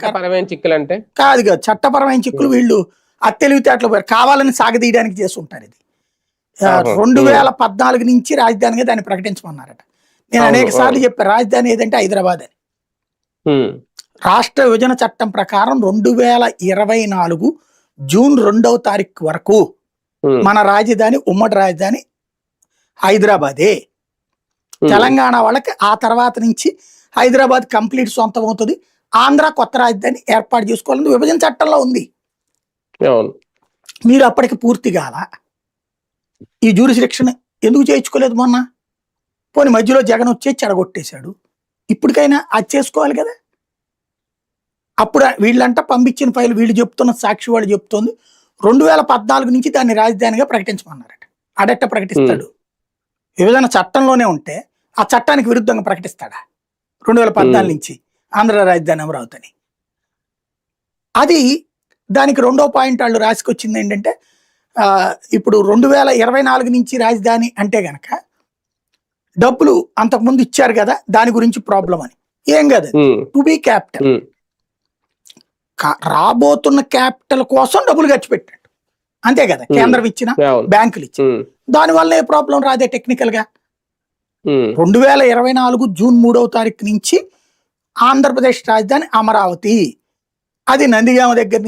ప్రకారం చట్టపరమైన చిక్కులు అంటే కాదు కాదు, చట్టపరమైన చిక్కులు వీళ్ళు అత్తెలివితేటలు కావాలని సాగదీయడానికి చేస్తుంటారు. ఇది 2014 నుంచి రాజధానిగా దాన్ని ప్రకటించమన్నారట. నేను అనేక సార్లు చెప్పాను రాజధాని ఏదంటే హైదరాబాద్ అని. రాష్ట్ర విభజన చట్టం ప్రకారం 2024 జూన్ 2వ తారీఖు వరకు మన రాజధాని ఉమ్మడి రాజధాని హైదరాబాదే. తెలంగాణ వాళ్ళకి ఆ తర్వాత నుంచి హైదరాబాద్ కంప్లీట్ సొంతం అవుతుంది. ఆంధ్ర కొత్త రాజధాని ఏర్పాటు చేసుకోవాలని విభజన చట్టంలో ఉంది. మీరు అప్పటికి పూర్తి కాల ఈ జ్యూరిస్డిక్షన్ ఎందుకు చేయించుకోలేదు మొన్న? పోనీ మధ్యలో జగన్ వచ్చి చెడగొట్టేశాడు. ఇప్పటికైనా అది చేసుకోవాలి కదా. అప్పుడు వీళ్ళంట పంపించిన ఫైల్ వీళ్ళు చెప్తున్న సాక్షి వాళ్ళు చెప్తోంది 2014 నుంచి దాన్ని రాజధానిగా ప్రకటించమన్నారట. అడెట్ట ప్రకటిస్తాడు? విభజన చట్టంలోనే ఉంటే ఆ చట్టానికి విరుద్ధంగా ప్రకటిస్తాడా? 2014 నుంచి ఆంధ్ర రాజధాని అమరావతి అని. అది దానికి 2వ పాయింట్ వాళ్ళు రాసుకొచ్చింది ఏంటంటే ఇప్పుడు 2024 నుంచి రాజధాని అంటే గనక డబ్బులు అంతకుముందు ఇచ్చారు కదా, దాని గురించి ప్రాబ్లం అని. ఏం కాదు, టు బి క్యాపిటల్ రాబోతున్న క్యాపిటల్ కోసం డబ్బులు ఖర్చు పెట్టాడు అంతే కదా. కేంద్రం ఇచ్చిన బ్యాంకులు ఇచ్చిన దానివల్ల ఏ ప్రాబ్లం రాదే టెక్నికల్ గా. 2024 జూన్ 3వ తారీఖు నుంచి ఆంధ్రప్రదేశ్ రాజధాని అమరావతి, అది నందిగామ దగ్గర నుంచి